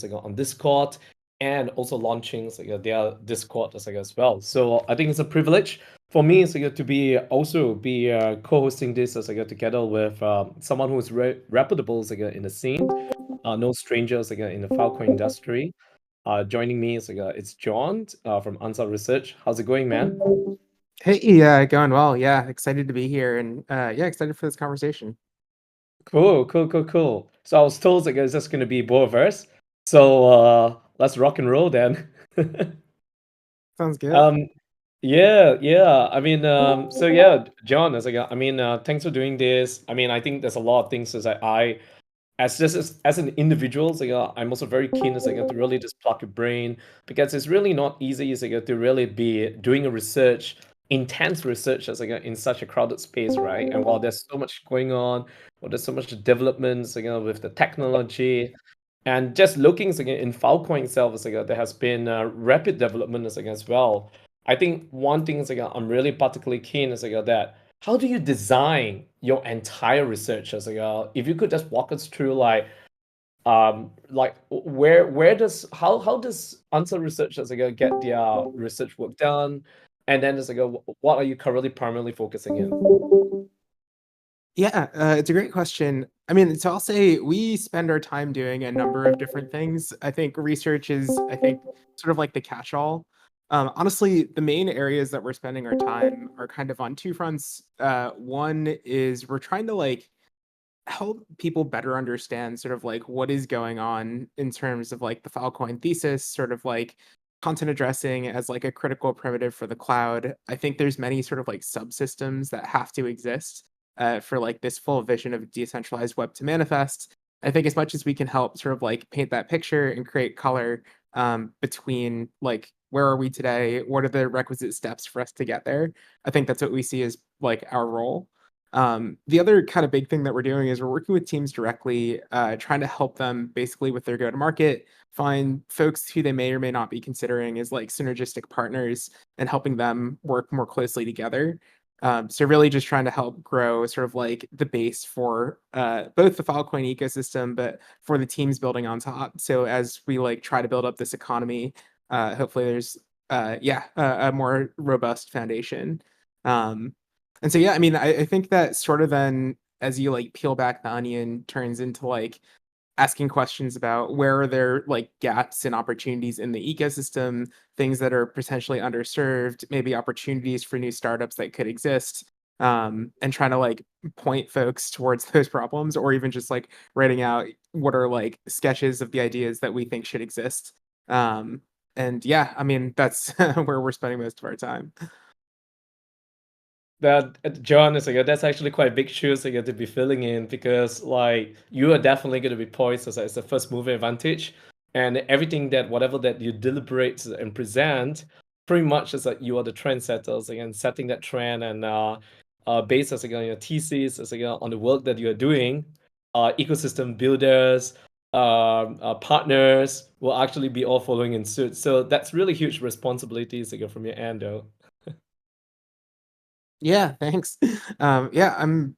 on Discord, and also launching their Discord as well. So I think it's a privilege for me to be also be co-hosting this together with someone who's reputable in the scene, no strangers in the Filecoin industry. Joining me it's John from Ansar Research. How's it going, man? Hey, yeah, going well. Yeah, excited to be here and yeah, excited for this conversation. Cool. So I was told it's just gonna be both of us. So let's rock and roll then. Sounds good. um, yeah. I mean, so yeah, John, I mean, thanks for doing this. I mean, I think there's a lot of things that as just as an individual, I'm also very keen to really just plug your brain because it's really not easy to really be doing a research, intense research in such a crowded space, right? And while there's so much going on, while there's so much developments, with the technology, and just looking in Filecoin itself, there has been rapid development as well. I think one thing I'm really particularly keen is that how do you design your entire research if you could just walk us through where does how does Answer Research get their research work done, and then what are you currently primarily focusing in? Yeah, it's a great question. I mean, so I'll say we spend our time doing a number of different things. I think research is, I think, sort of like the catch-all. Honestly, the main areas that we're spending our time are kind of on two fronts. One is we're trying to like help people better understand sort of like what is going on in terms of like the Filecoin thesis, sort of like content addressing as like a critical primitive for the cloud. I think there's many sort of like subsystems that have to exist for like this full vision of decentralized web to manifest. I think as much as we can help sort of like paint that picture and create color between like where are we today, what are the requisite steps for us to get there, I think that's what we see as like our role. The other kind of big thing that we're doing is we're working with teams directly, trying to help them basically with their go-to-market, find folks who they may or may not be considering as like synergistic partners and helping them work more closely together. So really just trying to help grow sort of like the base for both the Filecoin ecosystem, but for the teams building on top. So as we like try to build up this economy, hopefully there's a more robust foundation. Um, and so, yeah, I mean, I think that sort of then as you like peel back the onion turns into like asking questions about where are there like gaps and opportunities in the ecosystem, things that are potentially underserved, maybe opportunities for new startups that could exist, and trying to like point folks towards those problems, or even just like writing out what are like sketches of the ideas that we think should exist. Um, and yeah, I mean, that's where we're spending most of our time. That John is that's actually quite big shoes to be filling in because like you are definitely going to be poised as the first mover advantage, and everything that whatever that you deliberate and present, pretty much is that you are the trendsetters again, setting that trend and based on your thesis on the work that you are doing, ecosystem builders, partners will actually be all following in suit. So that's really huge responsibilities from your end, though. Yeah, thanks. I'm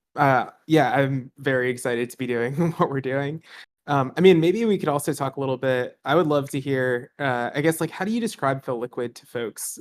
very excited to be doing what we're doing. I mean, maybe we could also talk a little bit. I would love to hear, I guess, like, how do you describe Phil Liquid to folks?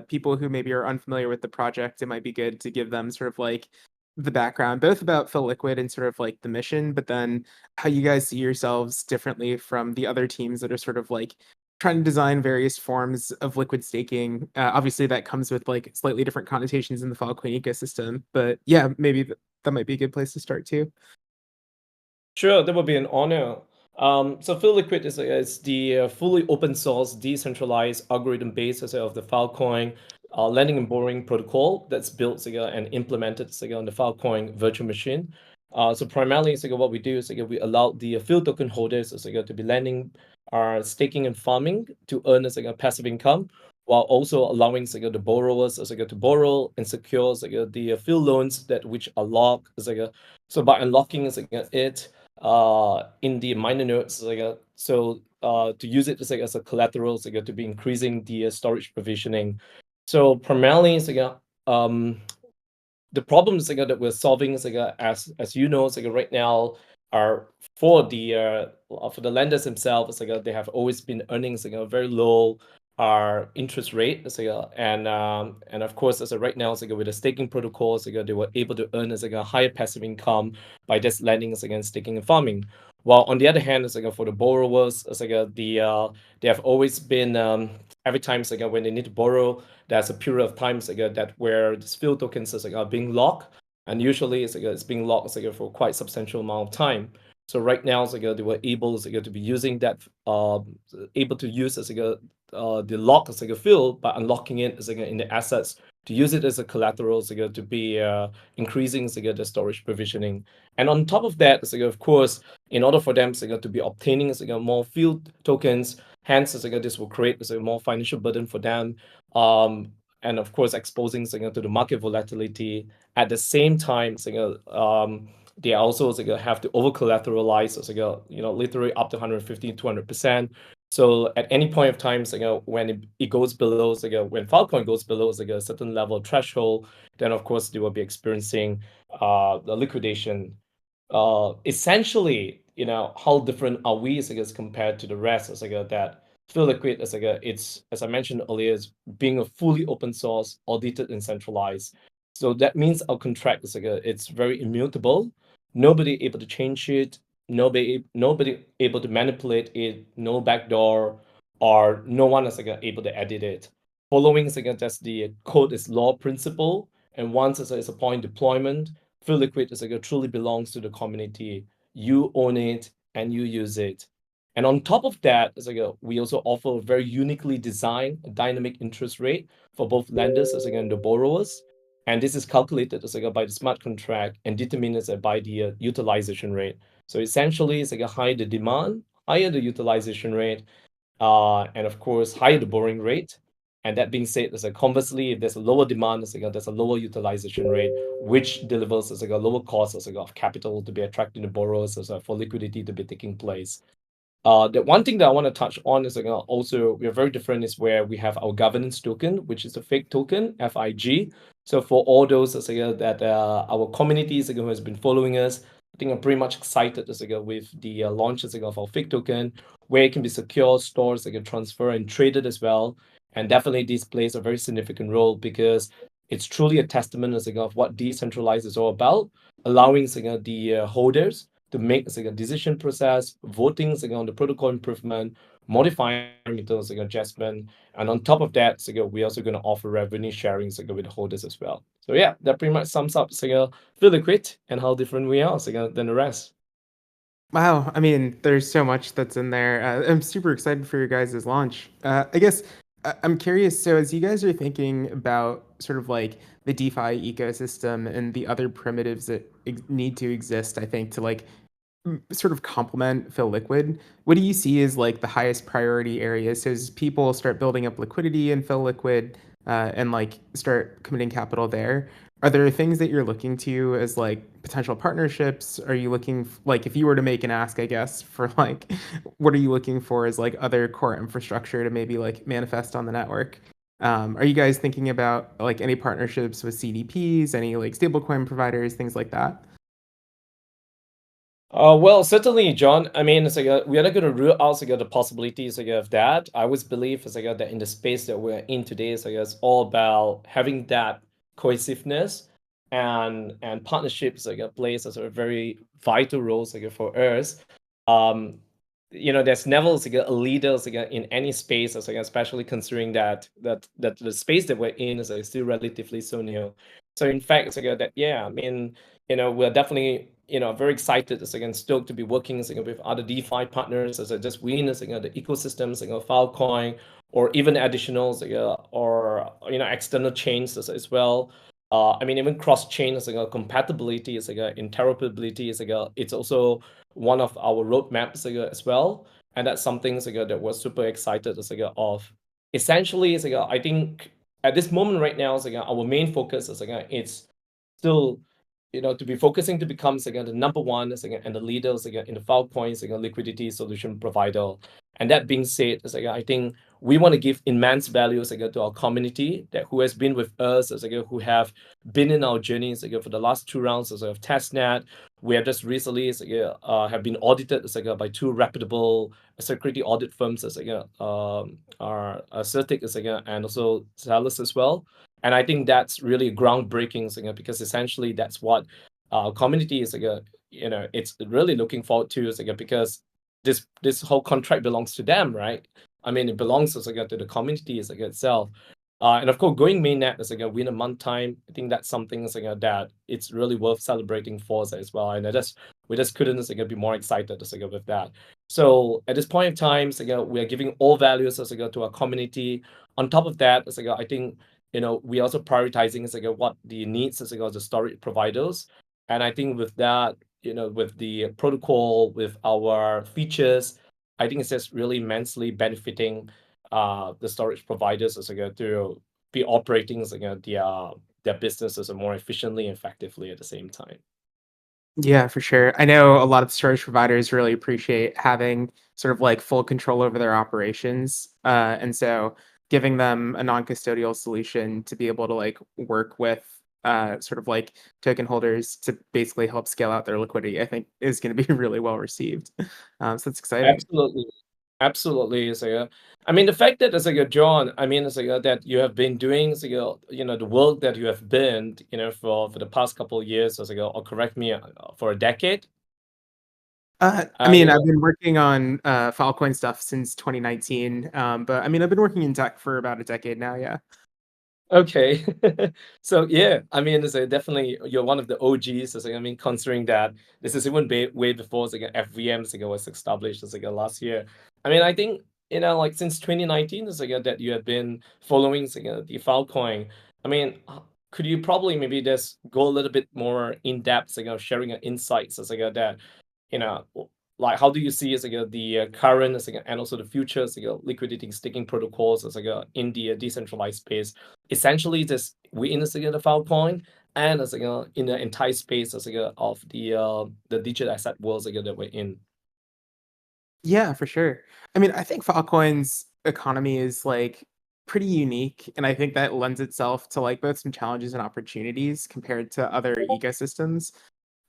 People who maybe are unfamiliar with the project, it might be good to give them sort of like the background, both about Phil Liquid and sort of like the mission, but then how you guys see yourselves differently from the other teams that are sort of like trying to design various forms of liquid staking. Obviously, that comes with like slightly different connotations in the Filecoin ecosystem, but yeah, maybe that might be a good place to start too. Sure, that would be an honor. So Full Liquid is the fully open source, decentralized algorithm based of the Filecoin lending and borrowing protocol that's built and implemented on the Filecoin virtual machine. So primarily, what we do is we allow the field token holders to be lending, staking and farming to earn a passive income, while also allowing the borrowers to borrow and secure the field loans that which are locked. So by unlocking it in the minor nodes to use it as a collateral to be increasing the storage provisioning. So primarily um the problems that we're solving as you know right now are for the lenders themselves, they have always been earning very low interest rate, and of course, right now, with the staking protocols, they were able to earn a higher passive income by just lending and staking and farming. While on the other hand, for the borrowers, they have always been every time when they need to borrow, there's a period of time that where these field tokens are being locked, and usually it's being locked for quite substantial amount of time. So right now, they were able to be using that, able to use the lock field by unlocking it in the assets to use it as a collateral to be increasing the storage provisioning. And on top of that, of course, in order for them to be obtaining more field tokens, hence this will create more financial burden for them, and of course exposing to the market volatility. At the same time, they also have to over collateralize literally up to 150 200%. So at any point of time, when it goes below, when Filecoin goes below a certain level of threshold, then of course they will be experiencing the liquidation. Essentially, how different are we as compared to the rest? That Feel Liquid it's, as I mentioned earlier, is being a fully open source, audited and centralized. So that means our contract it's very immutable. Nobody able to change it. Nobody able to manipulate it. No backdoor, or no one is able to edit it. Following just the code is law principle, and once it's a point deployment, Feel Liquid truly belongs to the community. You own it and you use it. And on top of that, we also offer a very uniquely designed dynamic interest rate for both lenders and the borrowers. And this is calculated by the smart contract and determined by the utilization rate. So essentially, it's higher the demand, higher the utilization rate, and of course, higher the borrowing rate. And that being said, conversely, if there's a lower demand, there's a lower utilization rate, which delivers a lower cost of capital to be attracting the borrowers for liquidity to be taking place. The one thing that I want to touch on is also we are very different is where we have our governance token, which is a fake token, FIG. So for all those that our communities who has been following us, I think I'm pretty much excited with the launches of our fake token, where it can be secure, stored, transfer and traded as well. And definitely this plays a very significant role because it's truly a testament of what decentralized is all about, allowing the holders to make a decision process, voting on the protocol improvement, modifying adjustment, and on top of that, we're also going to offer revenue sharing with the holders as well. So yeah, that pretty much sums up Feel Liquid and how different we are than the rest. Wow, I mean, there's so much that's in there. I'm super excited for your guys' launch. I guess I'm curious. So, as you guys are thinking about sort of like the DeFi ecosystem and the other primitives that need to exist, I think to like sort of complement Feel Liquid, what do you see as like the highest priority areas? So, as people start building up liquidity in Feel Liquid and like start committing capital there, are there things that you're looking to as like potential partnerships? Are you looking like if you were to make an ask, I guess, for like what are you looking for as like other core infrastructure to maybe like manifest on the network? Are you guys thinking about like any partnerships with CDPs, any like stablecoin providers, things like that? Well, certainly, John. I mean, we are not going to rule out the possibilities of that. I always believe that in the space that we're in today, it's all about having that cohesiveness and partnerships plays as a very vital role for us. There's never a leader in any space, especially considering that the space that we're in is still relatively so new. So in fact, that yeah, I mean, we're definitely very excited and stoked to be working with other DeFi partners as just within the ecosystems, Filecoin, or even additional or external chains as well. I mean, even cross chain compatibility interoperability it's also one of our roadmaps as well, and that's something that we're super excited of. Essentially, I think at this moment right now, our main focus is it's still to be focusing to become the number one and the leader in the Filecoin liquidity solution provider. And that being said, I think we want to give immense values again to our community that who has been with us as again who have been in our journeys again for the last 2 rounds as of testnet. We have just recently have been audited as by two reputable security audit firms as are Certic as and also Salus as well. And I think that's really groundbreaking because essentially that's what our community is it's really looking forward to is because this whole contract belongs to them, right? I mean, it belongs as to the community as itself. And of course, going mainnet as win a month time, I think that's something that it's really worth celebrating for us as well. And we just couldn't be more excited with that. So at this point in time, we are giving all values to our community. On top of that, I think we also prioritizing what the needs of the storage providers. And I think with that, with the protocol, with our features, I think it's just really immensely benefiting the storage providers to be operating their businesses more efficiently and effectively at the same time. Yeah, for sure. I know a lot of storage providers really appreciate having sort of like full control over their operations. And so giving them a non-custodial solution to be able to like work with sort of like token holders to basically help scale out their liquidity, I think is going to be really well received. So it's exciting. Absolutely. Absolutely. I mean, the fact that John, I mean, that you have been doing the work that you have been, for the past couple of years, or correct me, for a decade. I mean, I've been working on Filecoin stuff since 2019, but I mean, I've been working in tech for about a decade now. Yeah. Okay. So yeah, I mean, definitely you're one of the OGs. I mean, considering that this is even way before FVM was established last year. I mean, I think like since 2019 that you have been following the Filecoin. I mean, could you probably maybe just go a little bit more in depth, sharing your insights that you know like how do you see the current and also the future liquidity staking protocols in the decentralized space, essentially just within the Filecoin and in the entire space of the digital asset world that we're in. Yeah, for sure. I mean, I think Filecoin's economy is like pretty unique, and I think that lends itself to like both some challenges and opportunities compared to other ecosystems.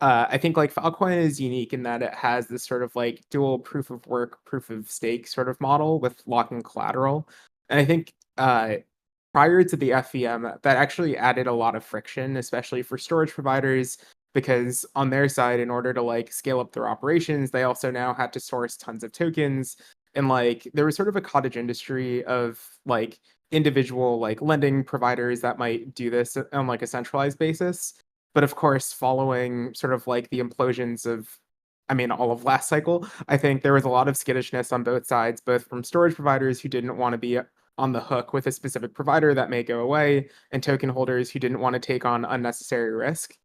I think like Filecoin is unique in that it has this sort of like dual proof of work, proof of stake sort of model with locking collateral. And I think prior to the FVM, that actually added a lot of friction, especially for storage providers, because on their side, in order to like scale up their operations, they also now had to source tons of tokens. And like there was sort of a cottage industry of like individual like lending providers that might do this on like a centralized basis. But of course, following sort of like the implosions of, I mean, all of last cycle, I think there was a lot of skittishness on both sides, both from storage providers who didn't want to be on the hook with a specific provider that may go away, and token holders who didn't want to take on unnecessary risk.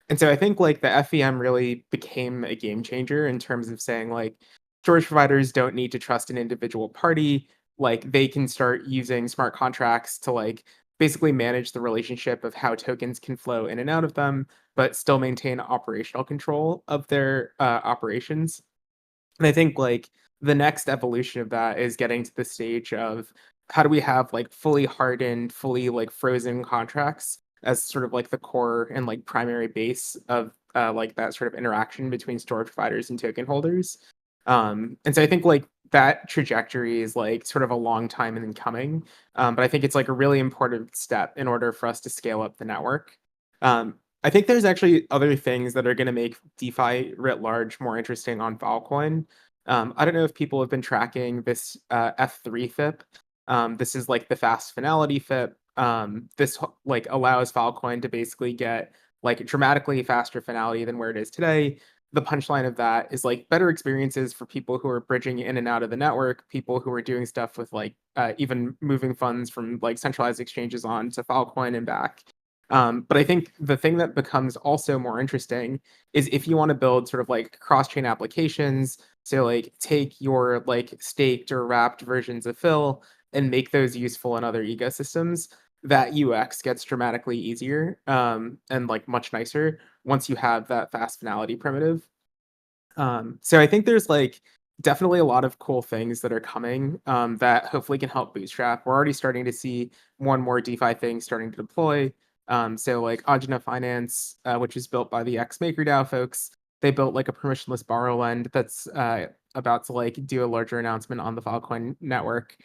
And so I think like the FEM really became a game changer in terms of saying like storage providers don't need to trust an individual party. Like they can start using smart contracts to like basically manage the relationship of how tokens can flow in and out of them, but still maintain operational control of their operations. And I think like the next evolution of that is getting to the stage of how do we have like fully hardened, fully like frozen contracts as sort of like the core and like primary base of like that sort of interaction between storage providers and token holders. And so I think like that trajectory is like sort of a long time in coming. But I think it's like a really important step in order for us to scale up the network. I think there's actually other things that are going to make DeFi writ large more interesting on Filecoin. I don't know if people have been tracking this F3 FIP. This is like the fast finality FIP. This like allows Filecoin to basically get like dramatically faster finality than where it is today. The punchline of that is like better experiences for people who are bridging in and out of the network, people who are doing stuff with like even moving funds from like centralized exchanges on to Filecoin and back. But I think the thing that becomes also more interesting is if you want to build sort of like cross-chain applications, so like take your like staked or wrapped versions of Phil and make those useful in other ecosystems, that UX gets dramatically easier and like much nicer once you have that fast finality primitive. So I think there's like definitely a lot of cool things that are coming that hopefully can help Bootstrap. We're already starting to see more and more DeFi things starting to deploy. So like Ajna Finance, which is built by the ex MakerDAO folks, they built like a permissionless borrow lend that's about to like do a larger announcement on the Filecoin network.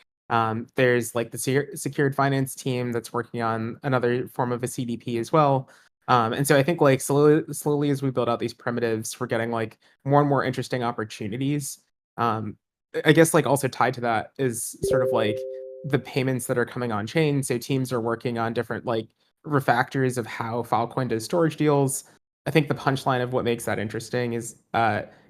There's like the secured finance team that's working on another form of a CDP as well. And so I think like slowly as we build out these primitives, we're getting like more and more interesting opportunities. I guess like also tied to that is sort of like the payments that are coming on chain. So teams are working on different like refactors of how Filecoin does storage deals. I think the punchline of what makes that interesting is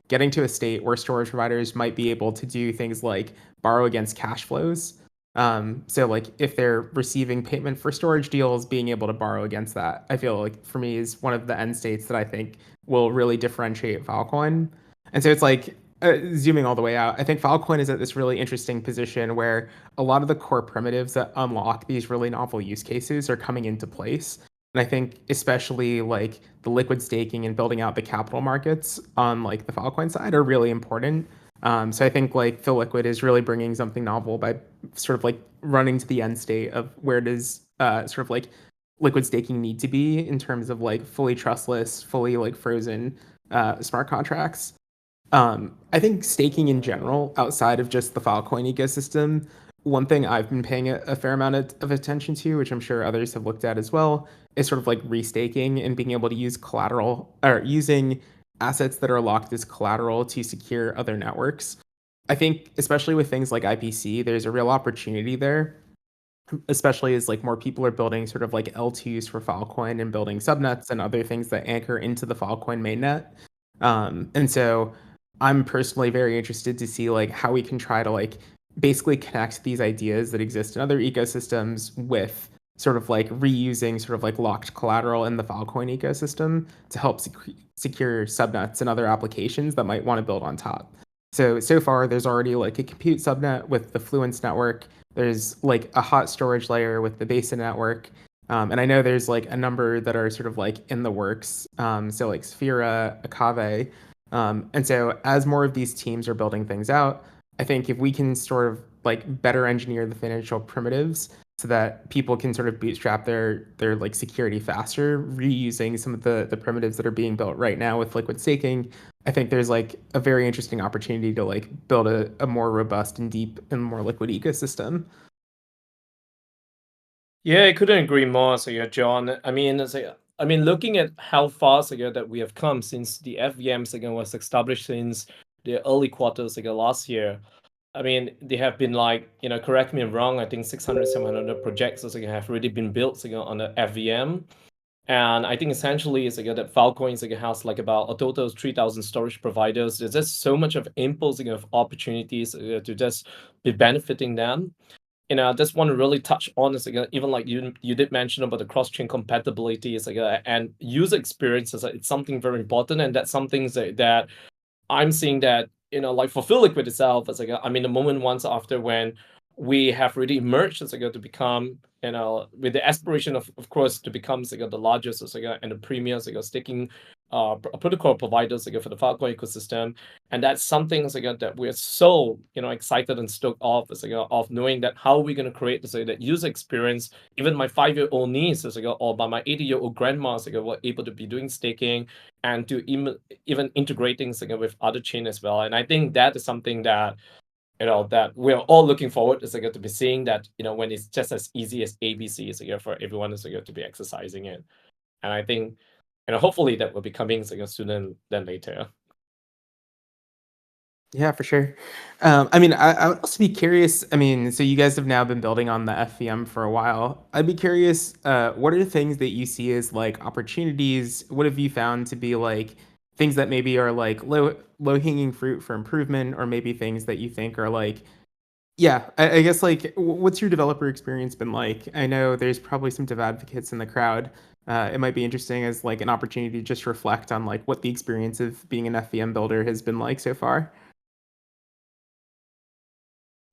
getting to a state where storage providers might be able to do things like borrow against cash flows. So like if they're receiving payment for storage deals, being able to borrow against that, I feel like for me is one of the end states that I think will really differentiate Filecoin. And so it's like zooming all the way out, I think Filecoin is at this really interesting position where a lot of the core primitives that unlock these really novel use cases are coming into place. And I think especially like the liquid staking and building out the capital markets on like the Filecoin side are really important. So I think like PhilLiquid is really bringing something novel by sort of like running to the end state of where does sort of like liquid staking need to be in terms of like fully trustless, fully like frozen smart contracts. I think staking in general, outside of just the Filecoin ecosystem, one thing I've been paying a fair amount of attention to, which I'm sure others have looked at as well, is sort of like restaking and being able to use collateral or using assets that are locked as collateral to secure other networks. I think, especially with things like IPC, there's a real opportunity there, especially as like more people are building sort of like L2s for Filecoin and building subnets and other things that anchor into the Filecoin mainnet. And so I'm personally very interested to see like how we can try to like basically connect these ideas that exist in other ecosystems with sort of like reusing sort of like locked collateral in the Filecoin ecosystem to help secure subnets and other applications that might want to build on top. So far, there's already like a compute subnet with the Fluence network. There's like a hot storage layer with the Basin network. And I know there's like a number that are sort of like in the works. So like Sphera, Akave. And so as more of these teams are building things out, I think if we can sort of like better engineer the financial primitives so that people can sort of bootstrap their like security faster, reusing some of the primitives that are being built right now with liquid staking, I think there's like a very interesting opportunity to like build a more robust and deep and more liquid ecosystem. Yeah, I couldn't agree more. So yeah, John. I mean, looking at how fast ago that we have come since the FVMs again was established since the early quarters ago last year. I mean, they have been like, correct me if I'm wrong, I think 600, 700 projects also have already been built on the FVM. And I think essentially it's like that Filecoin has like about a total of 3,000 storage providers. There's just so much of impulse of opportunities to just be benefiting them. I just want to really touch on this again, even like you did mention about the cross-chain compatibility is and user experiences. It's something very important, and that's something that I'm seeing that, like for PhilLiquid itself, it's like, I mean, the moment once after when we have really emerged as to become, with the aspiration of course, to become the largest and the premier staking protocol providers for the Filecoin ecosystem. And that's something that we're so, excited and stoked of, of knowing that how we're going to create that user experience. Even my 5-year-old niece or by my 80-year-old grandma were able to be doing staking and to even integrating with other chain as well. And I think that is something that that we're all looking forward to be seeing that when it's just as easy as ABC for everyone to be exercising it. And I think hopefully that will be coming sooner than later. Yeah, for sure. I mean, I would also be curious. I mean, so you guys have now been building on the FVM for a while. I'd be curious, what are the things that you see as like opportunities? What have you found to be like things that maybe are like low hanging fruit for improvement, or maybe things that you think are like, yeah, I guess like, what's your developer experience been like? I know there's probably some dev advocates in the crowd. It might be interesting as like an opportunity to just reflect on like what the experience of being an FVM builder has been like so far.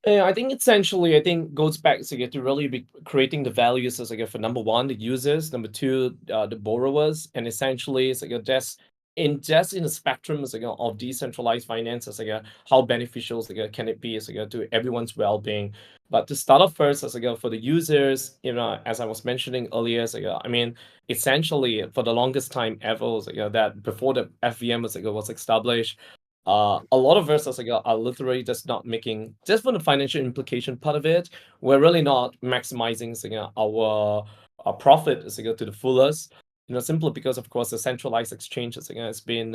Yeah, I think essentially, I think goes back to really be creating the values as for number one, the users, number two, the borrowers, and essentially it's just in just in the spectrum of decentralized finance, how beneficial can it be to everyone's well-being. But to start off first, for the users, as I was mentioning earlier, I mean, essentially for the longest time ever, that before the FVM was established, a lot of us are literally just not making, just for the financial implication part of it, we're really not maximizing our profit to the fullest. Simply because, of course, the centralized exchange has been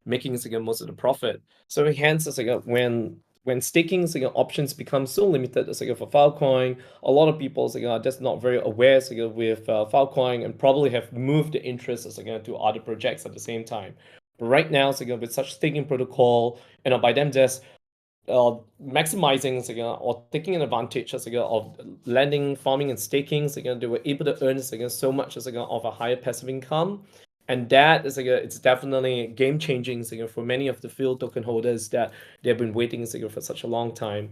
making most of the profit. So hence, when staking options become so limited for Filecoin, a lot of people are just not very aware with Filecoin and probably have moved the interest to other projects at the same time. But right now, with such staking protocol, by them just maximizing or taking an advantage of lending, farming, and staking, they were able to earn so much of a higher passive income. And that is it's definitely game changing for many of the field token holders that they've been waiting for such a long time.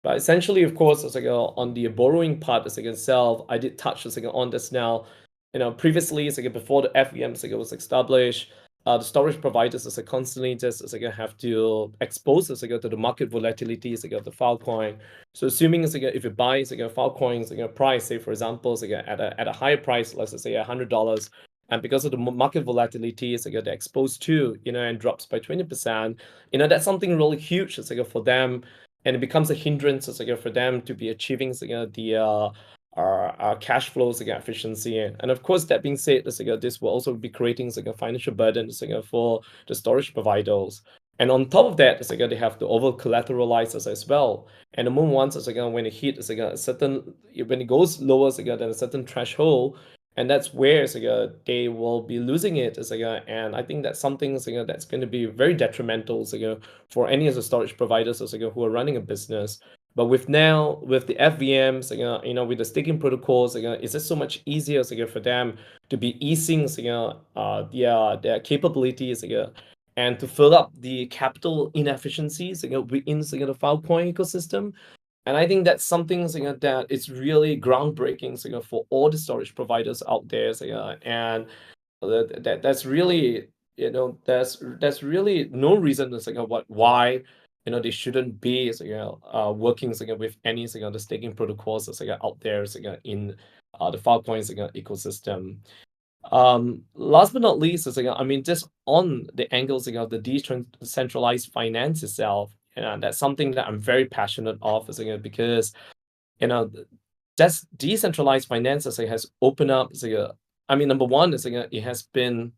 But essentially, of course, on the borrowing part itself, I did touch on this now. Previously, before the FVM was established, the storage providers constantly just have to expose to the market volatility of the Filecoin. So assuming if you buy Filecoin price, say for example at a higher price, let's say $100, and because of the market volatility they're exposed to, and drops by 20%, that's something really huge for them, and it becomes a hindrance for them to be achieving the our cash flows efficiency. And of course, that being said, this will also be creating a financial burden for the storage providers. And on top of that, they have to over collateralize as well. And the moment once when it hit a certain, when it goes lower than a certain threshold, and that's where they will be losing it. And I think that's something that's going to be very detrimental for any of the storage providers who are running a business. But with the FVMs, with the staking protocols, it's just so much easier for them to be easing their capabilities and to fill up the capital inefficiencies within the Filecoin ecosystem. And I think that's something that is really groundbreaking for all the storage providers out there. And that's really, there's really no reason why they shouldn't be working with any the staking protocols out there in the Filecoin ecosystem. Last but not least, I mean, just on the angles of the decentralized finance itself, that's something that I'm very passionate of, because just decentralized finance has opened up. I mean, number one is it has been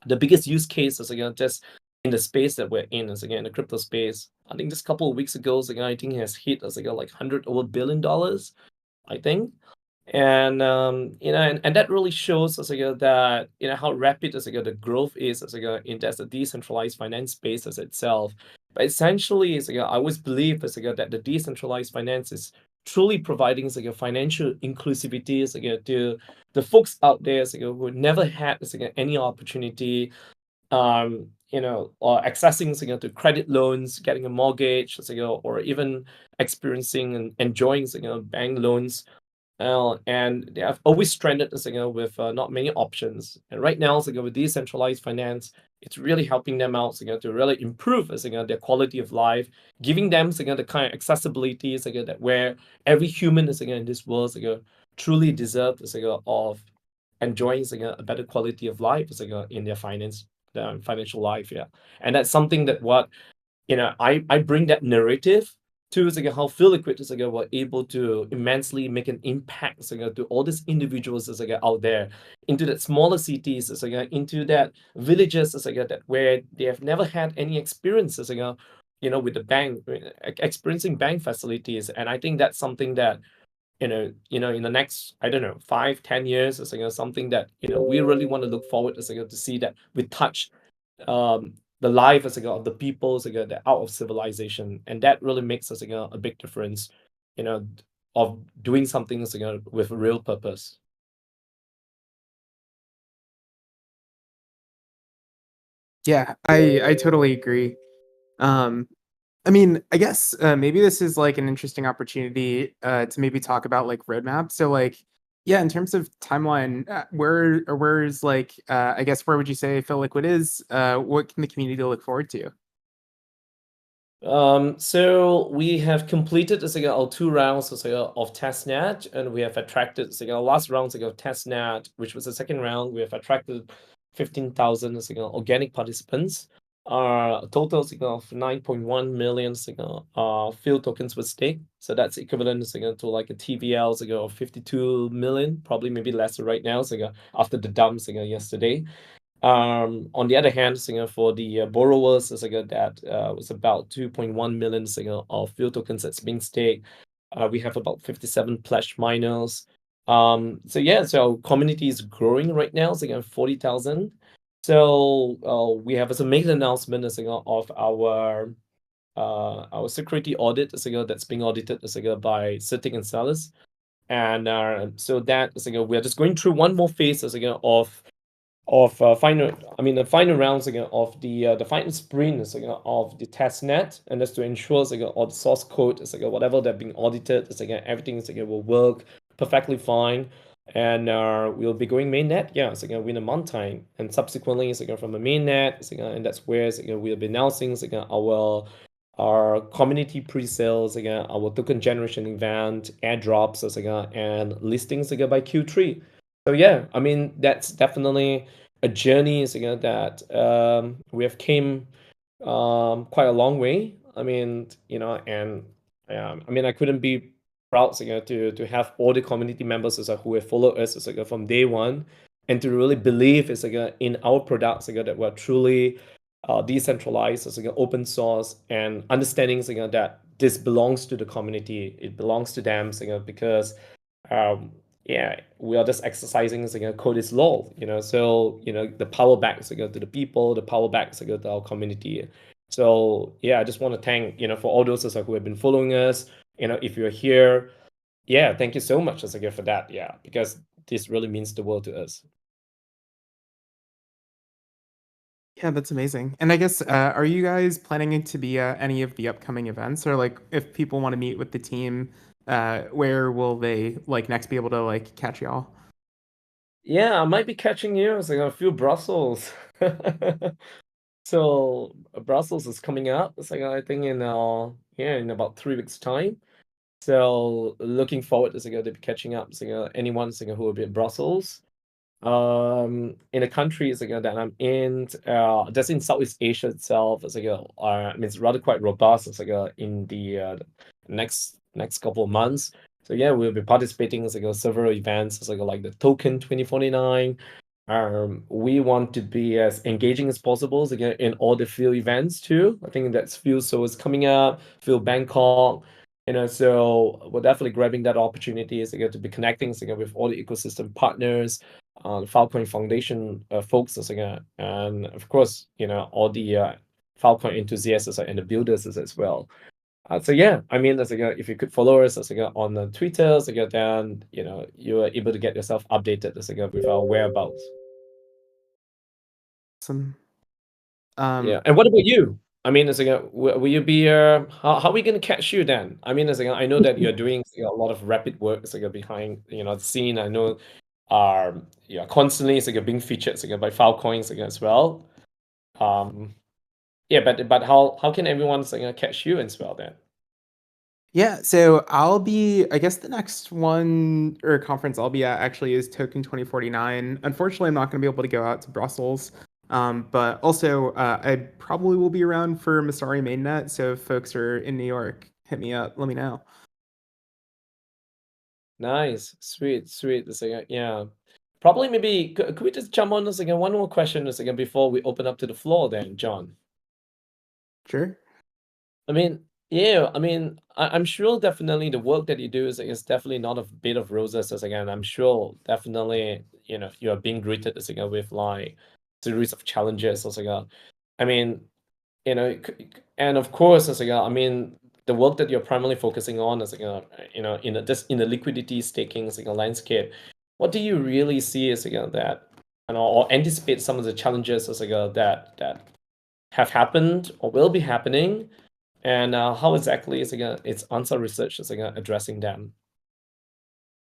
the biggest use case just in the space that we're in, in the crypto space. I think just a couple of weeks ago, I think it has hit like $100 billion, I think. And and that really shows that how rapid the growth is in just the decentralized finance space as itself. But essentially, I always believe that the decentralized finance is truly providing financial inclusivity to the folks out there who never had any opportunity, or accessing to credit loans, getting a mortgage, or even experiencing and enjoying bank loans. And they have always stranded with not many options. And right now, with decentralized finance, it's really helping them out to really improve their quality of life, giving them the kind of accessibility that where every human in this world truly deserves of enjoying a better quality of life in their financial life. Yeah. And that's something that what I bring that narrative to how FeelLiquid were able to immensely make an impact to all these individuals out there, into that smaller cities, into that villages that where they have never had any experiences with the bank, experiencing bank facilities. And I think that's something that in the next, I don't know, 5-10 years something that we really want to look forward to see that we touch the life of the people that out of civilization, and that really makes us a big difference of doing something with a real purpose. Yeah, I totally agree. I mean, I guess maybe this is like an interesting opportunity to maybe talk about like roadmap. So like, Yeah, in terms of timeline, where's like I guess where would you say Phil Liquid is? What can the community look forward to? So we have completed our 2 rounds of testnet, and we have attracted our last round of testnet, which was the second round. We have attracted 15,000 organic participants. Total of 9.1 million field tokens were staked. So that's equivalent to like a TVL of 52 million, probably maybe lesser right now. After the dump yesterday. On the other hand, for the borrowers, that was about 2.1 million of field tokens that's being staked. We have about 57 pledged miners. So yeah, so our community is growing right now. 40,000. So we have a major announcement of our security audit that's being audited by Citic and Salus. And so that we are just going through one more phase of the final rounds of the final sprint of the test net, and that's to ensure all the source code whatever that being audited everything will work perfectly fine. And we'll be going mainnet within a month time, and subsequently from the mainnet and that's where we'll be announcing our community pre-sales our token generation event, airdrops and listings by Q3. So yeah, I mean that's definitely a journey that we have came quite a long way. I mean, and I mean I couldn't be proud to have all the community members who have followed us from day one, and to really believe in our products that we're truly decentralized open source, and understanding that this belongs to the community, it belongs to them because um, yeah, we are just exercising code is law, so the power back to the people, the power back to our community. So yeah, I just want to thank for all those who have been following us. If you're here, yeah, thank you so much for that. Yeah, because this really means the world to us. Yeah, that's amazing. And I guess are you guys planning to be at any of the upcoming events, or like if people want to meet with the team, where will they like next be able to like catch y'all? Yeah, I might be catching you a few Brussels. So Brussels is coming up. It's I think in about 3 weeks time. So looking forward to be catching up anyone who will be in Brussels. In the countries that I'm in, just in Southeast Asia itself, I mean, it's rather quite robust. In the next couple of months. So yeah, we'll be participating in several events. Like the Token 2049. We want to be as engaging as possible in all the field events too. I think that's Field Seoul is coming up, Field Bangkok. So we're definitely grabbing that opportunity to be connecting with all the ecosystem partners, the Filecoin Foundation folks and of course all the Filecoin enthusiasts and the builders as well. So yeah, I mean if you could follow us on the Twitter then you are able to get yourself updated with our whereabouts. Some Yeah, and what about you? I mean, will you be how are we gonna catch you then? I mean, I know that you're doing a lot of rapid work behind the scene. I know you're constantly being featured by Filecoin as well. Um, yeah, but how can everyone catch you as well then? Yeah, so I'll be, I guess the next one or conference I'll be at actually is Token 2049. Unfortunately, I'm not going to be able to go out to Brussels. But also, I probably will be around for Masari Mainnet. So if folks are in New York, hit me up, let me know. Nice, sweet. Yeah. Probably maybe could we just jump on this again? One more question before we open up to the floor then, John. Sure. I mean, yeah, I mean, I'm sure definitely the work that you do is definitely not a bed of roses. As again, I'm sure definitely you are being greeted with like series of challenges. I mean, and of course I mean the work that you're primarily focusing on is just in the liquidity staking landscape. What do you really see as that or anticipate some of the challenges as that have happened or will be happening? And how exactly is it's answer research is addressing them?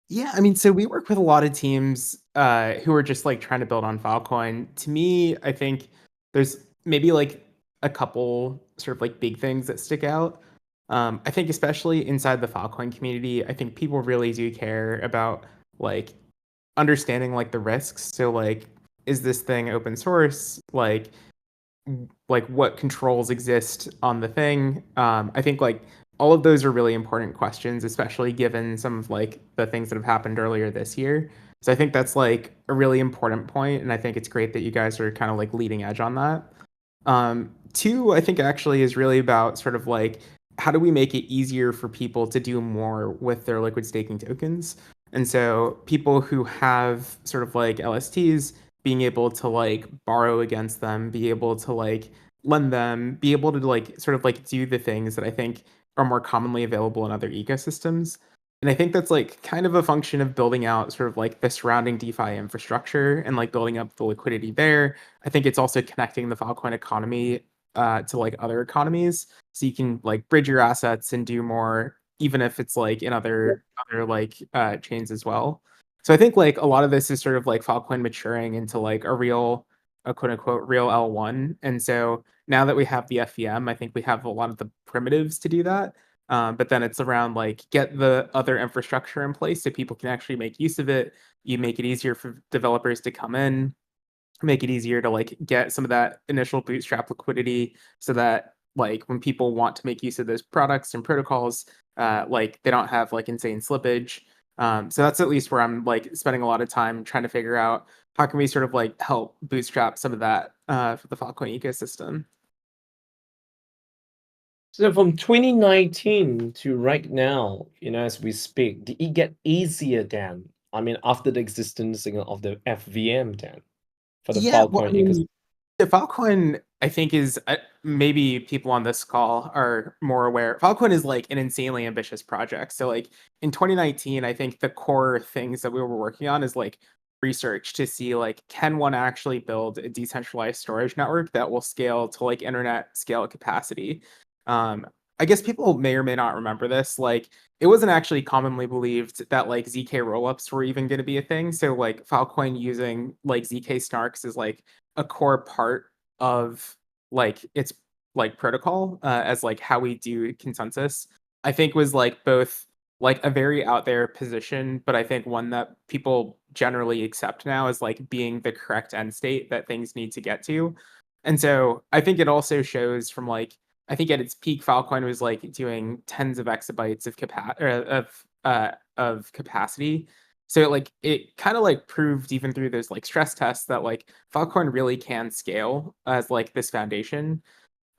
Yeah, I mean, so we work with a lot of teams who are just like trying to build on Filecoin. To me, I think there's maybe like a couple sort of like big things that stick out. I think especially inside the Filecoin community, I think people really do care about like understanding like the risks. So like, is this thing open source? Like what controls exist on the thing. I think like all of those are really important questions, especially given some of like the things that have happened earlier this year. So I think that's like a really important point, and I think it's great that you guys are kind of like leading edge on that. Two, I think actually is really about sort of like how do we make it easier for people to do more with their liquid staking tokens? And so people who have sort of like LSTs being able to like borrow against them, be able to like lend them, be able to like sort of like do the things that I think are more commonly available in other ecosystems. And I think that's like kind of a function of building out sort of like the surrounding DeFi infrastructure and like building up the liquidity there. I think it's also connecting the Filecoin economy to like other economies, so you can like bridge your assets and do more, even if it's like in other like chains as well. So I think like a lot of this is sort of like Filecoin maturing into like a quote unquote real L1. And so now that we have the FVM, I think we have a lot of the primitives to do that. But then it's around like get the other infrastructure in place so people can actually make use of it. You make it easier for developers to come in, make it easier to like get some of that initial bootstrap liquidity so that like when people want to make use of those products and protocols, like they don't have like insane slippage. So that's at least where I'm like spending a lot of time trying to figure out how can we sort of like help bootstrap some of that for the Filecoin ecosystem. So from 2019 to right now, as we speak, did it get easier then? I mean, after the existence of the FVM then for the Yeah, well, I Filecoin ecosystem. mean, the Filecoin, I think, is maybe people on this call are more aware. Filecoin is like an insanely ambitious project. So, like in 2019, I think the core things that we were working on is like research to see like can one actually build a decentralized storage network that will scale to like internet scale capacity. Um, I guess people may or may not remember this. Like it wasn't actually commonly believed that like ZK rollups were even going to be a thing. So like Filecoin using like ZK snarks is like a core part of like its like protocol as like how we do consensus. I think was like both like a very out there position, but I think one that people generally accept now as like being the correct end state that things need to get to. And so I think it also shows from like I think at its peak, Filecoin was like doing tens of exabytes of capacity. So like it kind of like proved even through those like stress tests that like Filecoin really can scale as like this foundation.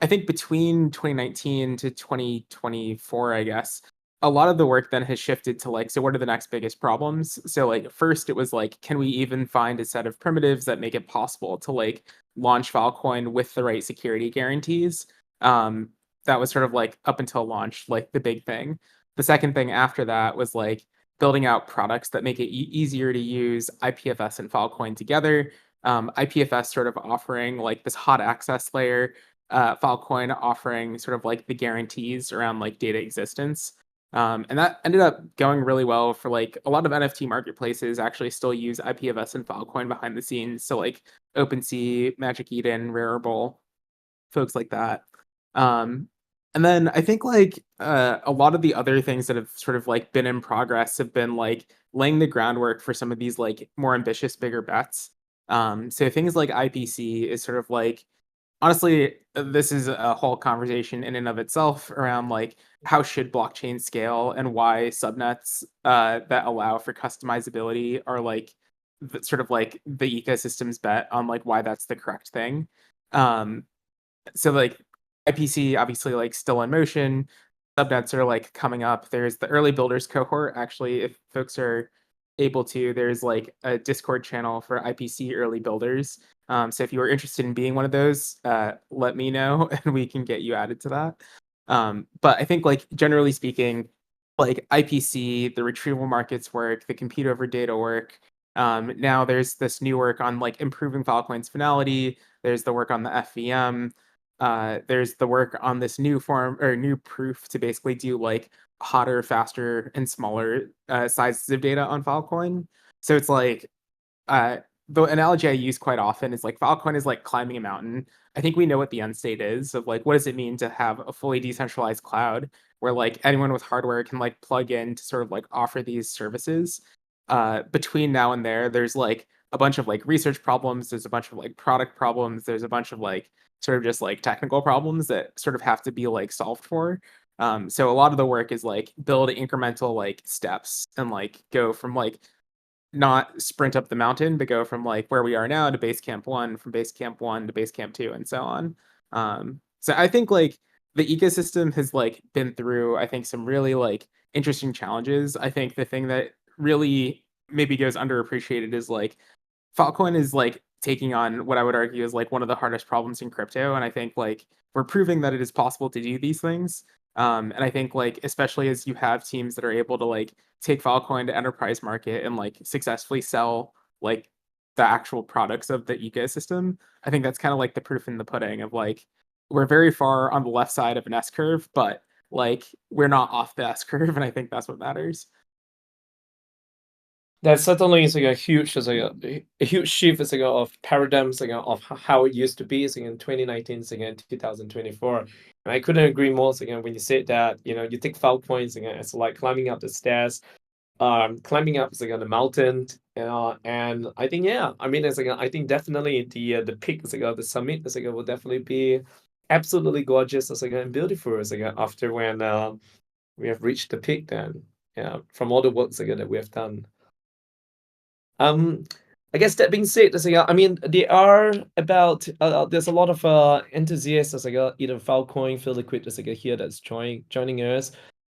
I think between 2019 to 2024, I guess, a lot of the work then has shifted to like, so what are the next biggest problems? So like first it was like, can we even find a set of primitives that make it possible to like launch Filecoin with the right security guarantees? Um, that was sort of like up until launch, like the big thing. The second thing after that was like building out products that make it easier to use IPFS and Filecoin together. IPFS sort of offering like this hot access layer, Filecoin offering sort of like the guarantees around like data existence. And that ended up going really well for like a lot of NFT marketplaces actually still use IPFS and Filecoin behind the scenes. So like OpenSea, Magic Eden, Rarible, folks like that. Um, and then I think like a lot of the other things that have sort of like been in progress have been like laying the groundwork for some of these like more ambitious, bigger bets. So things like IPC is sort of like honestly, this is a whole conversation in and of itself around like how should blockchain scale and why subnets that allow for customizability are like sort of like the ecosystem's bet on like why that's the correct thing. Um, so like IPC obviously like still in motion. Subnets are like coming up. There's the early builders cohort. Actually, if folks are able to, there's like a Discord channel for IPC early builders. So if you are interested in being one of those, let me know and we can get you added to that. But I think like generally speaking, like IPC, the retrieval markets work, the compute over data work. Now there's this new work on like improving Filecoin's finality. There's the work on the FVM. There's the work on this new form or new proof to basically do like hotter, faster, and smaller sizes of data on Filecoin. So it's like uh, the analogy I use quite often is like Filecoin is like climbing a mountain. I think we know what the end state is of like what does it mean to have a fully decentralized cloud where like anyone with hardware can like plug in to sort of like offer these services. Between now and there, there's like a bunch of like research problems, there's a bunch of like product problems, there's a bunch of like sort of just like technical problems that sort of have to be like solved for. So a lot of the work is like build incremental like steps and like go from like not sprint up the mountain, but go from like where we are now to base camp one, from base camp one to base camp two, and so on. So I think like the ecosystem has like been through, I think, some really like interesting challenges. I think the thing that really maybe goes underappreciated is like Filecoin is like taking on what I would argue is like one of the hardest problems in crypto. And I think like we're proving that it is possible to do these things. And I think like especially as you have teams that are able to like take Filecoin to enterprise market and like successfully sell like the actual products of the ecosystem, I think that's kind of like the proof in the pudding of like we're very far on the left side of an S curve, but like we're not off the S curve, and I think that's what matters. That certainly is like a huge, is like a huge shift, is like of paradigms, like of how it used to be, is like in 2019, is like in 2024. And I couldn't agree more. So again, when you said that, you take Filecoins again, it's like climbing up the stairs, climbing up is like on the mountain. And I think yeah, I mean, it's like I think definitely the peak is like the summit is like will definitely be absolutely gorgeous, is like and beautiful, is like after when we have reached the peak. Then yeah, from all the works again that we have done. Um, I guess that being said, there's I mean, there are about there's a lot of enthusiasts, as either Filecoin, Phil Liquid, as here that's joining us.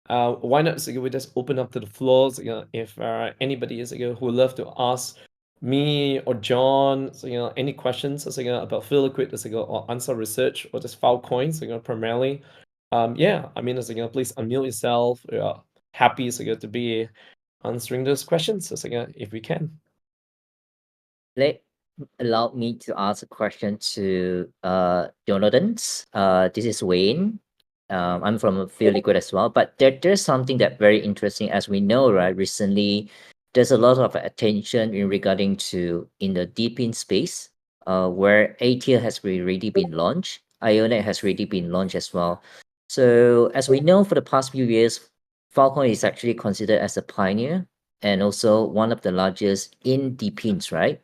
Why not? We just open up to the floors. If anybody is who would love to ask me or John, any questions, about Phil Liquid, or answer research, or just Filecoin, primarily. Yeah, I mean, please unmute yourself. We are happy, to be answering those questions, if we can. Let allow me to ask a question to Jonathan. This is Wayne. I'm from Feel Liquid as well, but there's something that very interesting, as we know, right? Recently, there's a lot of attention in regarding to in the DePIN space, where ATL has already been launched, Ionet has already been launched as well. So as we know, for the past few years, Filecoin is actually considered as a pioneer and also one of the largest in DePINs, right?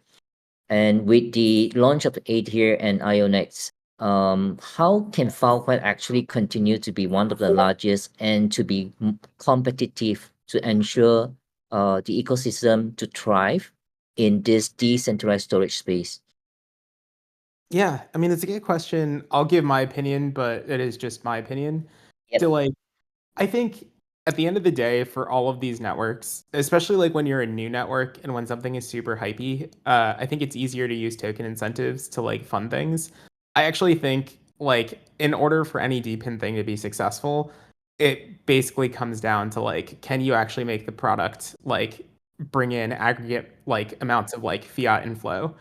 And with the launch of A-Tier and IONEX, how can Filecoin actually continue to be one of the largest and to be competitive to ensure the ecosystem to thrive in this decentralized storage space? Yeah, I mean, it's a good question. I'll give my opinion, but it is just my opinion. Yep. So, like, I think at the end of the day, for all of these networks, especially like when you're a new network and when something is super hypey, I think it's easier to use token incentives to like fund things. I actually think like in order for any DePIN thing to be successful, it basically comes down to like, can you actually make the product like bring in aggregate like amounts of like fiat inflow?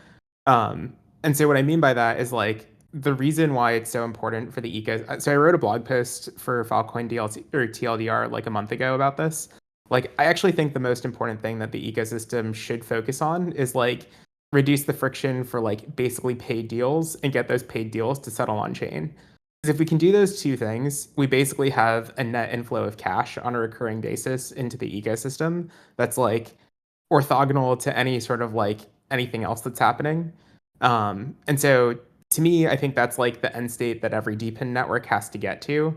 And so what I mean by that is like the reason why it's so important for the eco. So I wrote a blog post for Filecoin DLC or TLDR like a month ago about this. Like I actually think the most important thing that the ecosystem should focus on is like reduce the friction for like basically paid deals and get those paid deals to settle on chain. Because if we can do those two things, we basically have a net inflow of cash on a recurring basis into the ecosystem that's like orthogonal to any sort of like anything else that's happening. And so to me, I think that's like the end state that every DePIN network has to get to.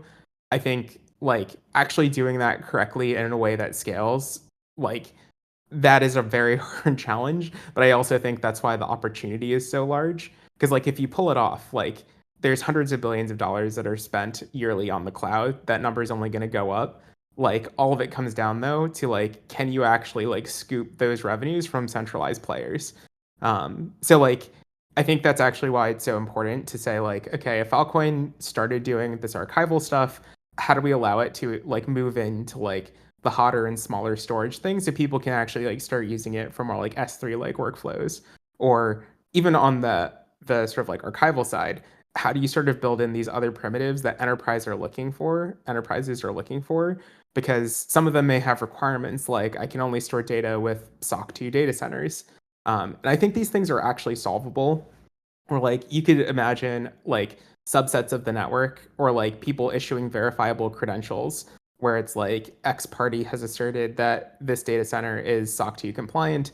I think like actually doing that correctly and in a way that scales, like that is a very hard challenge. But I also think that's why the opportunity is so large. Because like if you pull it off, like there's hundreds of billions of dollars that are spent yearly on the cloud. That number is only going to go up. Like all of it comes down though to like, can you actually like scoop those revenues from centralized players? So like I think that's actually why it's so important to say like, okay, if Filecoin started doing this archival stuff, how do we allow it to like move into like the hotter and smaller storage things so people can actually like start using it for more like S3 like workflows? Or even on the sort of like archival side, how do you sort of build in these other primitives that enterprises are looking for because some of them may have requirements like I can only store data with SOC 2 data centers. And I think these things are actually solvable. Or like you could imagine like subsets of the network or like people issuing verifiable credentials where it's like X party has asserted that this data center is SOC 2 compliant.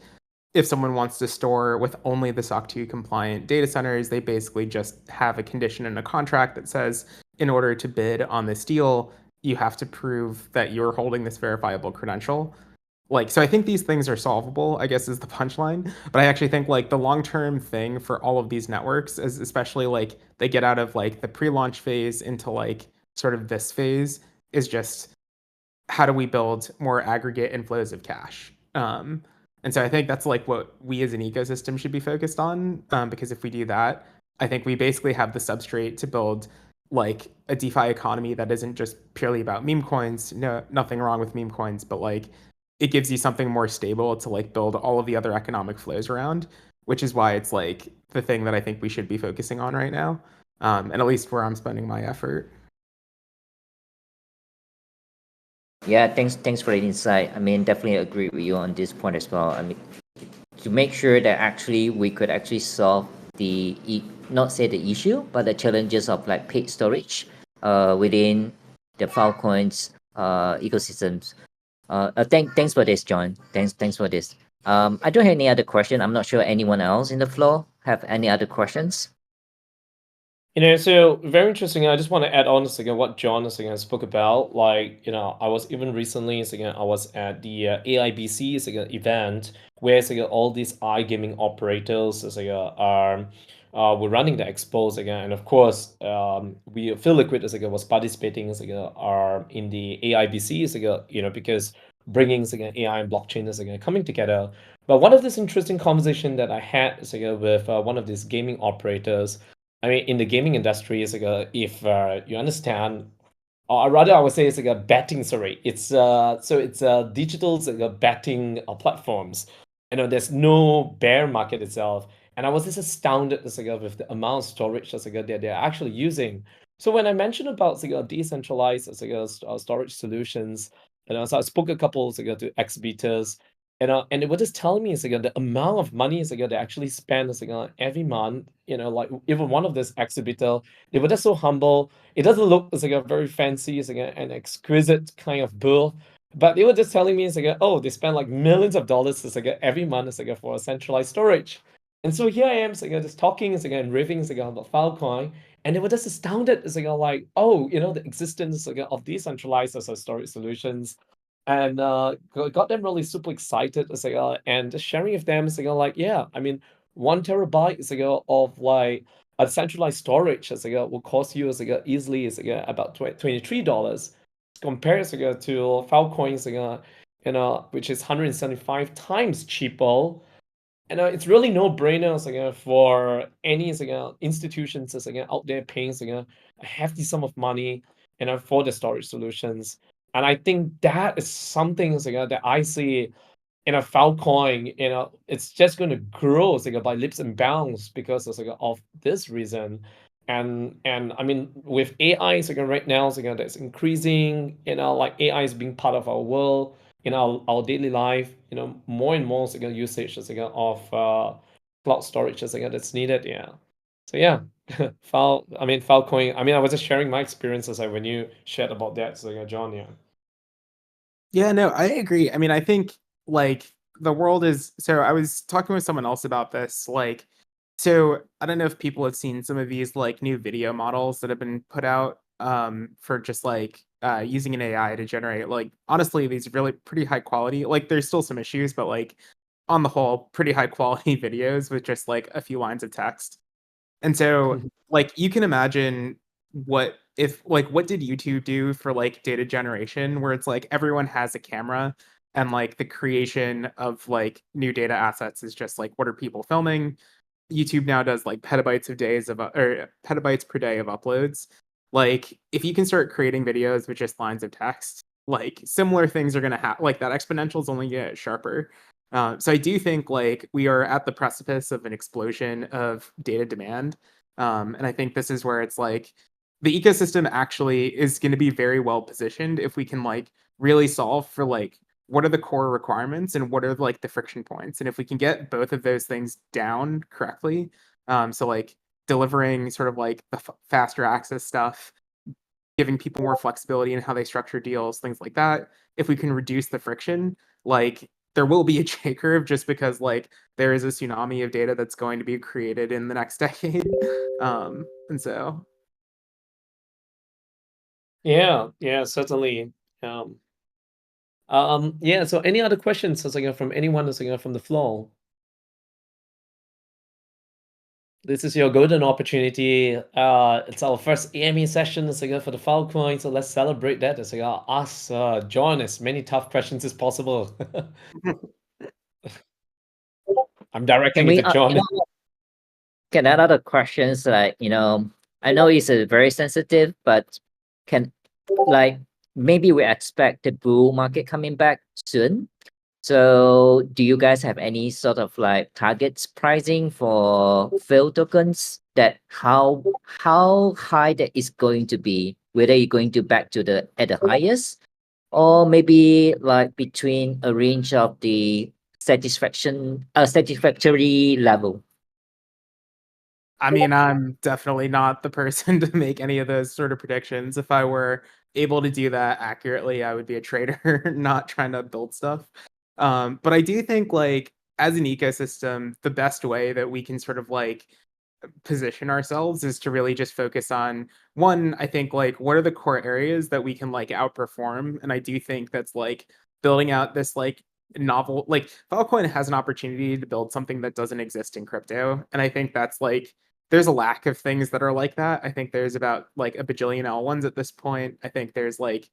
If someone wants to store with only the SOC 2 compliant data centers, they basically just have a condition in a contract that says, in order to bid on this deal, you have to prove that you're holding this verifiable credential. Like, so I think these things are solvable, I guess is the punchline. But I actually think like the long-term thing for all of these networks is especially like they get out of like the pre-launch phase into like sort of this phase is just how do we build more aggregate inflows of cash? And so I think that's like what we as an ecosystem should be focused on, because if we do that, I think we basically have the substrate to build like a DeFi economy that isn't just purely about meme coins. No, nothing wrong with meme coins, but like it gives you something more stable to like build all of the other economic flows around, which is why it's like the thing that I think we should be focusing on right now, and at least where I'm spending my effort. Yeah, thanks for the insight. I mean, definitely agree with you on this point as well. I mean, to make sure that actually we could actually solve the not say the issue, but the challenges of like paid storage within the Filecoin's ecosystems. Thanks for this, John. Thanks for this. I don't have any other question. I'm not sure anyone else in the floor have any other questions. So very interesting. I just want to add on again what John again spoke about. Like, I was even recently again I was at the AIBC event where again all these iGaming operators are were running the expos again, and of course we Phil Liquid again was participating again in the AIBC again, because bringing again AI and blockchain again coming together. But one of this interesting conversation that I had again with one of these gaming operators. I mean, in the gaming industry, it's like if you understand, or rather, I would say it's like a betting. Sorry, it's digital like betting platforms. There's no bear market itself, and I was just astounded with the amount of storage that they're actually using. So when I mentioned about decentralized storage solutions, so I spoke a couple to exhibitors. And it was just telling me the amount of money they actually spend every month. Like even one of this exhibitor, they were just so humble. It doesn't look like a very fancy, an exquisite kind of booth, but they were just telling me oh, they spend like millions of dollars every month for a centralized storage. And so here I am just talking and raving about Filecoin, and they were just astounded like, oh, the existence of decentralized storage solutions, and got them really super excited and just sharing with them like, yeah, I mean 1 terabyte of like a centralized storage will cost you easily about $23 compared to Filecoin which is 175 times cheaper. And it's really no brainer for any institutions out there paying a hefty sum of money for the storage solutions. And I think that is something that I see in a Filecoin. It's just going to grow by leaps and bounds because of this reason. And I mean, with AI right now that's increasing, like AI is being part of our world in our daily life, more and more usage of cloud storage that's needed. Yeah. So yeah, Filecoin. I mean, I was just sharing my experiences when you shared about that. So John, yeah. Yeah, no, I agree. I mean, I think like the world is so I was talking with someone else about this. Like, so I don't know if people have seen some of these like new video models that have been put out for just like using an AI to generate like honestly these really pretty high quality, like there's still some issues, but like on the whole, pretty high quality videos with just like a few lines of text. And so like you can imagine what did YouTube do for like data generation where it's like everyone has a camera and like the creation of like new data assets is just like what are people filming? YouTube now does like petabytes of days of or petabytes per day of uploads. Like if you can start creating videos with just lines of text, like similar things are going to happen. Like that exponential is only get sharper. So I do think like we are at the precipice of an explosion of data demand, and I think this is where it's like the ecosystem actually is going to be very well positioned if we can like really solve for like what are the core requirements and what are like the friction points. And if we can get both of those things down correctly, so like delivering sort of like the faster access stuff, giving people more flexibility in how they structure deals, things like that. If we can reduce the friction, like there will be a J curve just because like there is a tsunami of data that's going to be created in the next decade. And so Yeah, certainly. Yeah. So, any other questions, from anyone, from the floor? This is your golden opportunity. It's our first AME session, for the Filecoin. So let's celebrate that. Ask John as many tough questions as possible. I'm directing Can it we, to John. can add other questions like, I know it's a very sensitive, but can like maybe we expect the bull market coming back soon. So do you guys have any sort of like targets pricing for fail tokens that how high that is going to be? Whether you're going to back to the at the highest or maybe like between a range of the satisfactory level. I mean, I'm definitely not the person to make any of those sort of predictions. If I were able to do that accurately, I would be a trader, not trying to build stuff. But I do think like as an ecosystem, the best way that we can sort of like position ourselves is to really just focus on one, I think like what are the core areas that we can like outperform. And I do think that's like building out this like novel like Filecoin has an opportunity to build something that doesn't exist in crypto. And I think that's like there's a lack of things that are like that. I think there's about like a bajillion L1s at this point. I think there's like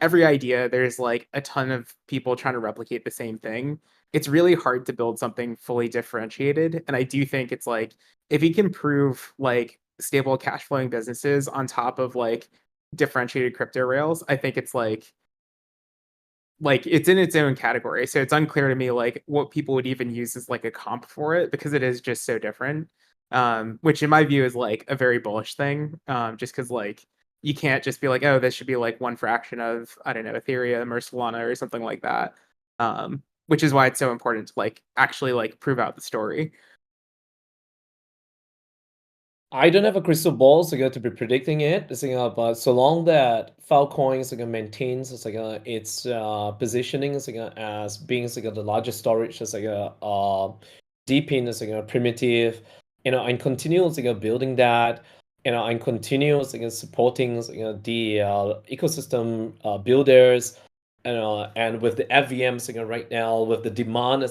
every idea, there's like a ton of people trying to replicate the same thing. It's really hard to build something fully differentiated. And I do think it's like if you can prove like stable cash flowing businesses on top of like differentiated crypto rails, I think it's like it's in its own category. So it's unclear to me like what people would even use as like a comp for it because it is just so different. Which in my view is like a very bullish thing. Just because like you can't just be like, oh, this should be like one fraction of, I don't know, Ethereum or Solana or something like that. Which is why it's so important to like actually like prove out the story. I don't have a crystal ball, to be predicting it. But so long that Filecoin maintains its positioning as being the largest storage deep in primitive, and continues building that, and continues supporting the ecosystem builders, and with the FVMs right now with the demand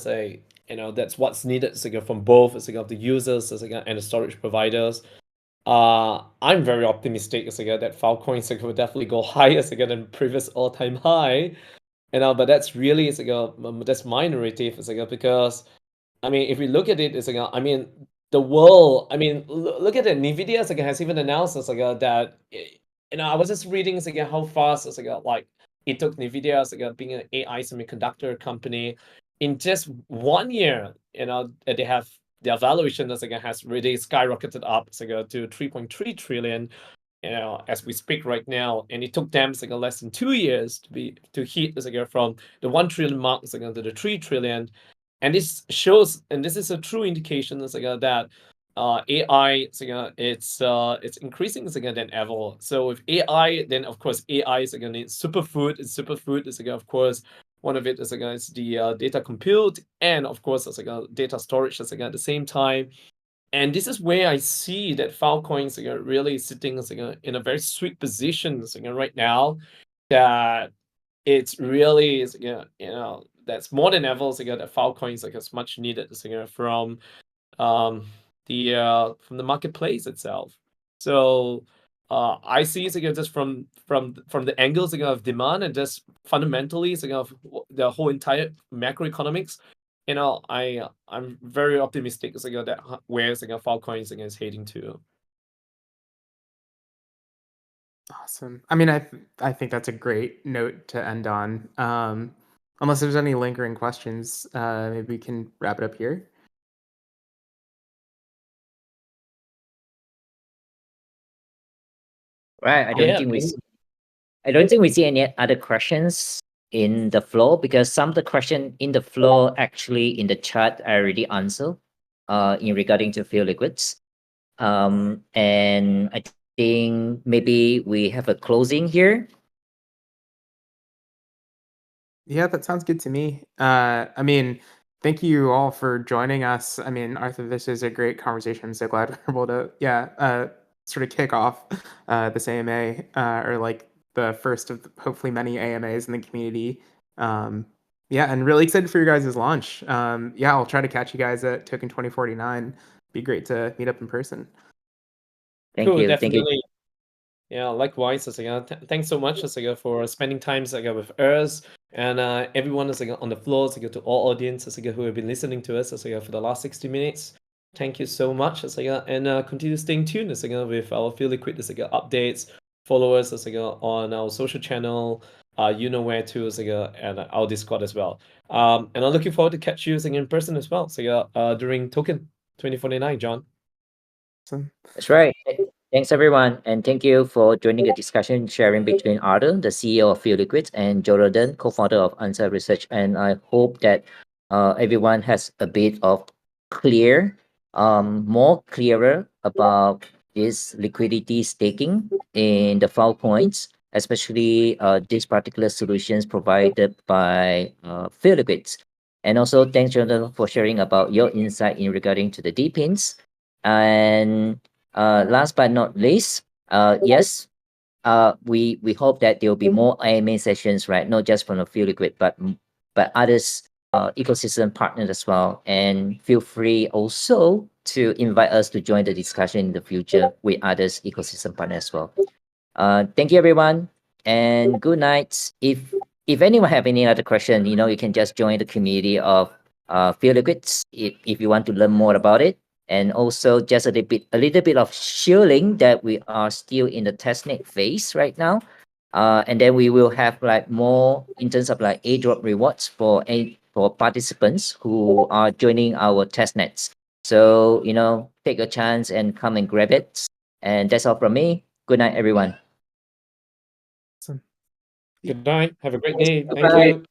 that's what's needed from both of the users and the storage providers. I'm very optimistic that Filecoin will definitely go higher than previous all-time high. But that's really that's my narrative because I mean if we look at it, I mean the world. I mean look at it. Nvidia has even announced that I was just reading how fast like it took Nvidia being an AI semiconductor company in just 1 year. They have their valuation has really skyrocketed up to 3.3 trillion. As we speak right now, and it took them less than 2 years to hit from the 1 trillion mark to the 3 trillion. And this shows, and this is a true indication that AI it's increasing than ever. So with AI, then of course AI is superfood. And superfood is of course one of it is the data compute, and of course data storage at the same time. And this is where I see that Filecoin is really sitting in a very sweet position right now, that it's really that's more than ever that Filecoin is much needed from um the marketplace itself. So I see just from the angles of demand and just fundamentally of the whole entire macroeconomics. I'm very optimistic that where Filecoin is heading to. Awesome. I mean, I think that's a great note to end on. Unless there's any lingering questions, maybe we can wrap it up here. Right. I don't Yeah, think we maybe. see I don't think we see any other questions in the floor, because some of the question in the floor actually in the chat I already answered in regarding to fuel liquids. And I think maybe we have a closing here. Yeah, that sounds good to me. I mean, thank you all for joining us. I mean, Arthur, this is a great conversation. I'm so glad we're able to, sort of kick off this AMA, or like the first of hopefully many AMAs in the community. Yeah, and really excited for your guys' launch. Yeah, I'll try to catch you guys at Token 2049. Be great to meet up in person. Thank Cool, you. Thank you. definitely. Yeah, likewise. Thanks so much for spending time with us and everyone on the floor, to all audience who have been listening to us for the last 60 minutes. Thank you so much, and continue staying tuned with our Feel Liquid updates. Follow us on our social channel, you know where to, and our Discord as well. And I'm looking forward to catch you in person as well. During Token 2049, John. Awesome. That's right. Thanks, everyone. And thank you for joining the discussion sharing between Arthur, the CEO of Fuel Liquids, and Joe Roden, co-founder of Answer Research. And I hope that everyone has a bit of more clearer about this liquidity staking in the Filecoins, especially these particular solutions provided by Fuel Liquids. And also, thanks, Jonathan, for sharing about your insight in regarding to the DPINs. And last but not least, yes, we hope that there will be more AMA sessions, right? Not just from the Fuel Liquid, but others ecosystem partners as well. And feel free also to invite us to join the discussion in the future with others ecosystem partners as well. Thank you, everyone, and good night. If anyone have any other question, you can just join the community of Fuel Liquids if you want to learn more about it. And also just a little bit of shielding that we are still in the testnet phase right now. And then we will have like more in terms of like airdrop rewards for participants who are joining our testnets. So, take a chance and come and grab it. And that's all from me. Good night, everyone. Awesome. Good night. Have a great day. Thank Bye. you.